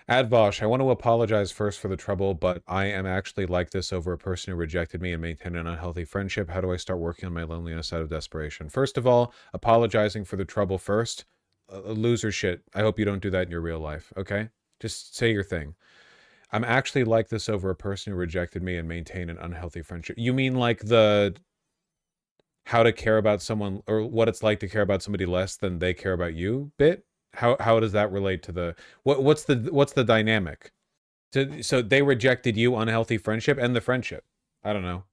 Advosh, I want to apologize first for the trouble, but I am actually like this over a person who rejected me and maintained an unhealthy friendship. How do I start working on my loneliness out of desperation? First of all, apologizing for the trouble first. Loser shit. I hope you don't do that in your real life, okay? Just say your thing. I'm actually like this over a person who rejected me and maintained an unhealthy friendship. You mean like the how to care about someone, or what it's like to care about somebody less than they care about you bit? How does that relate to the what's the dynamic? So they rejected you, unhealthy friendship, and the friendship. I don't know.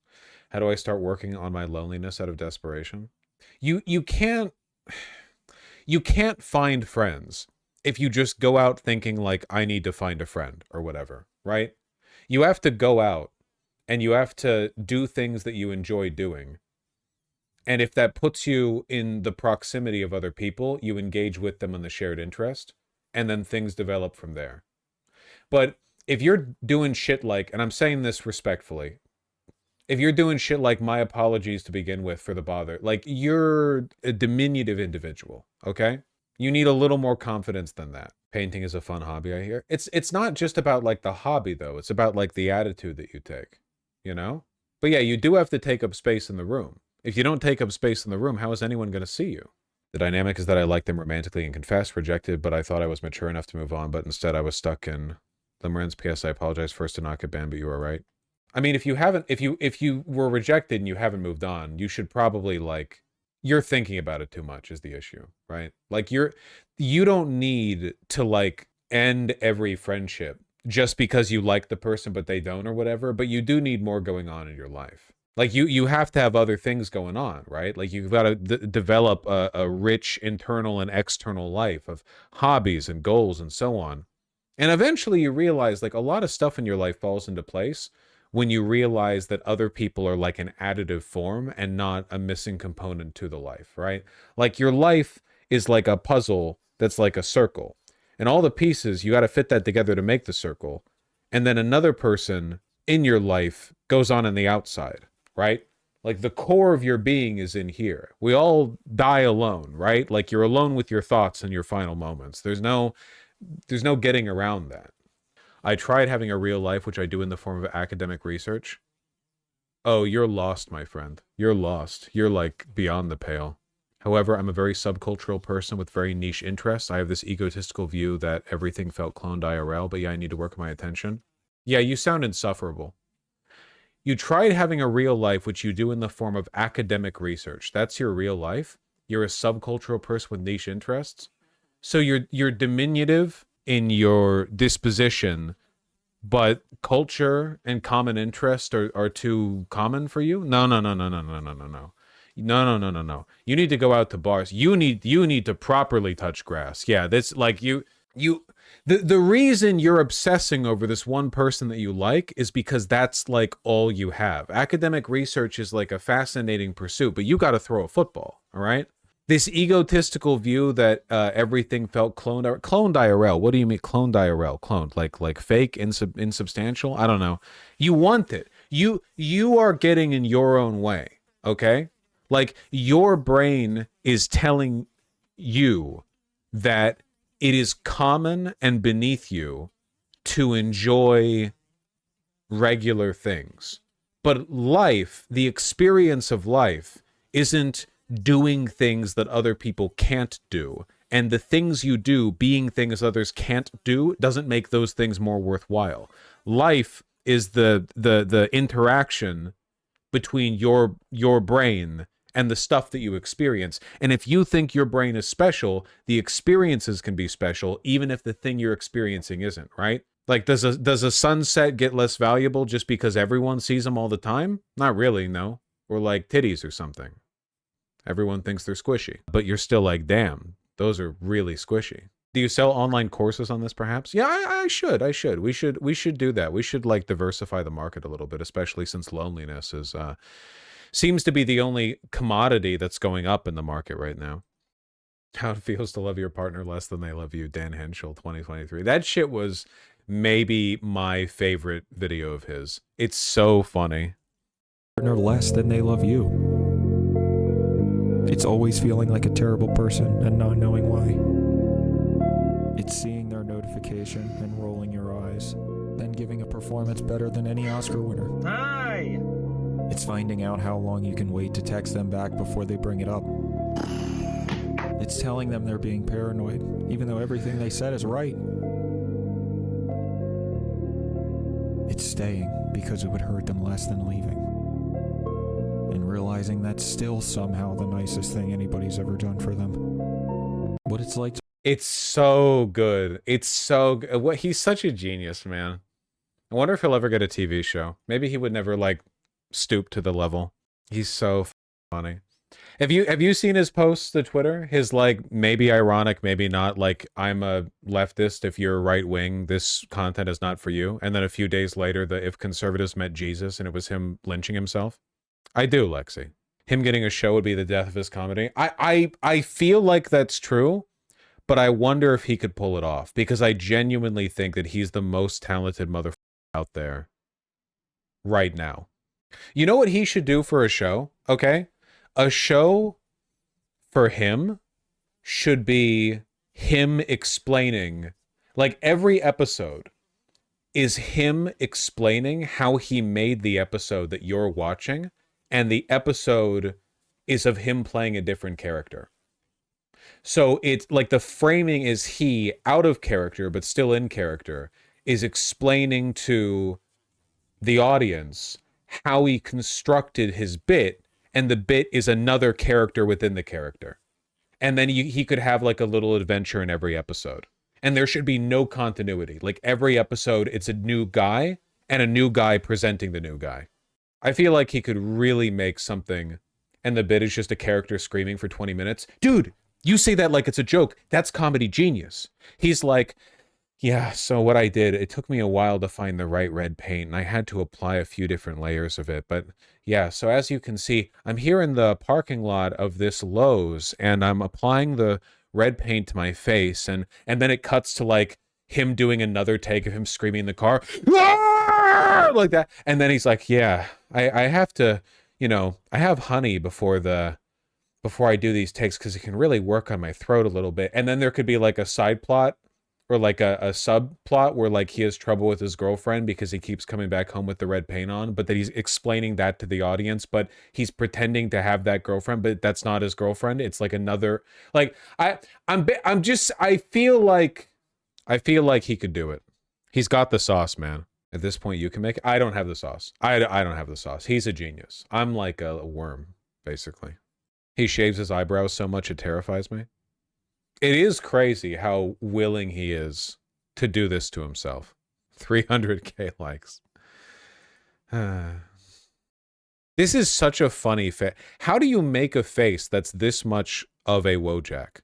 How do I start working on my loneliness out of desperation? You can't find friends if you just go out thinking like I need to find a friend or whatever, right? You have to go out and you have to do things that you enjoy doing. And if that puts you in the proximity of other people, you engage with them on the shared interest, and then things develop from there. But if you're doing shit like, and I'm saying this respectfully, if you're doing shit like my apologies to begin with for the bother, like you're a diminutive individual, okay? You need a little more confidence than that. Painting is a fun hobby, I hear. It's not just about like the hobby though. It's about like the attitude that you take, you know? But yeah, you do have to take up space in the room. If you don't take up space in the room, how is anyone going to see you? The dynamic is that I like them romantically and confessed, rejected, but I thought I was mature enough to move on, but instead I was stuck in Limerence. P.S. I apologize first to not get banned, but you are right. I mean, if you were rejected and you haven't moved on, you should probably like, you're thinking about it too much is the issue, right? Like you don't need to like end every friendship just because you like the person but they don't or whatever, but you do need more going on in your life. Like you have to have other things going on, right? Like you've got to develop a rich internal and external life of hobbies and goals and so on. And eventually you realize like a lot of stuff in your life falls into place when you realize that other people are like an additive form and not a missing component to the life, right? Like your life is like a puzzle that's like a circle. And all the pieces, you got to fit that together to make the circle. And then another person in your life goes on the outside, right? Like the core of your being is in here. We all die alone, right? Like you're alone with your thoughts in your final moments. There's no getting around that. I tried having a real life, which I do in the form of academic research. Oh, you're lost, my friend. You're lost. You're like beyond the pale. However, I'm a very subcultural person with very niche interests. I have this egotistical view that everything felt cloned IRL, but yeah, I need to work my attention. Yeah, you sound insufferable. You tried having a real life, which you do in the form of academic research. That's your real life. You're a subcultural person with niche interests. So you're diminutive in your disposition, but culture and common interest are too common for you? No, no, no, no, no, no, no, no, no. No, no, no, no, no. You need to go out to bars. You need to properly touch grass. Yeah, this like the reason you're obsessing over this one person that you like is because that's like all you have. Academic research is like a fascinating pursuit, but you got to throw a football, all right? This egotistical view that everything felt cloned IRL. What do you mean cloned IRL? Cloned like fake, insubstantial? I don't know. You want it. You are getting in your own way, okay? Like your brain is telling you that it is common and beneath you to enjoy regular things. But life, the experience of life, isn't doing things that other people can't do. And the things you do, being things others can't do, doesn't make those things more worthwhile. Life is the interaction between your brain and the stuff that you experience. And if you think your brain is special, the experiences can be special, even if the thing you're experiencing isn't, right? Like, does a sunset get less valuable just because everyone sees them all the time? Not really, no. Or like titties or something. Everyone thinks they're squishy, but you're still like, damn, those are really squishy. Do you sell online courses on this perhaps? Yeah, I should. We should do that. We should like diversify the market a little bit, especially since loneliness is seems to be the only commodity that's going up in the market right now. How it feels to love your partner less than they love you, Dan Hentschel, 2023. That shit was maybe my favorite video of his. It's so funny. Partner less than they love you. It's always feeling like a terrible person and not knowing why. It's seeing their notification and rolling your eyes, then giving a performance better than any Oscar winner. Hi! It's finding out how long you can wait to text them back before they bring it up. It's telling them they're being paranoid, even though everything they said is right. It's staying because it would hurt them less than leaving. And realizing that's still somehow the nicest thing anybody's ever done for them. What it's like to... It's so good. It's so good. What, he's such a genius, man. I wonder if he'll ever get a TV show. Maybe he would never, like, stoop to the level. He's so funny. Have you seen his posts to Twitter? His, like, maybe ironic, maybe not, like, I'm a leftist, if you're right wing, this content is not for you. And then a few days later, the if conservatives met Jesus and it was him lynching himself. I do, Lexi. Him getting a show would be the death of his comedy. I feel like that's true, but I wonder if he could pull it off, because I genuinely think that he's the most talented motherfucker out there right now. You know what he should do for a show? Okay? A show for him should be him explaining, like every episode is him explaining how he made the episode that you're watching, and the episode is of him playing a different character. So it's like the framing is he out of character, but still in character, is explaining to the audience how he constructed his bit, and the bit is another character within the character. And then he could have like a little adventure in every episode. And there should be no continuity. Like every episode, it's a new guy and a new guy presenting the new guy. I feel like he could really make something, and the bit is just a character screaming for 20 minutes. Dude, you say that like it's a joke. That's comedy genius. He's like, yeah, so what I did, it took me a while to find the right red paint, and I had to apply a few different layers of it. But yeah, so as you can see, I'm here in the parking lot of this Lowe's, and I'm applying the red paint to my face, and then it cuts to like him doing another take of him screaming in the car, "Ah!" like that. And then he's like, yeah, I have to, you know, I have honey before I do these takes, because it can really work on my throat a little bit. And then there could be like a side plot, or like a subplot where like he has trouble with his girlfriend because he keeps coming back home with the red paint on, but that he's explaining that to the audience, but he's pretending to have that girlfriend, but that's not his girlfriend. It's like another, like, I feel like he could do it. He's got the sauce, man. At this point, you can make it. I don't have the sauce. I don't have the sauce. He's a genius. I'm like a worm, basically. He shaves his eyebrows so much it terrifies me. It is crazy how willing he is to do this to himself. 300k likes. This is such a funny face. How do you make a face that's this much of a Wojak?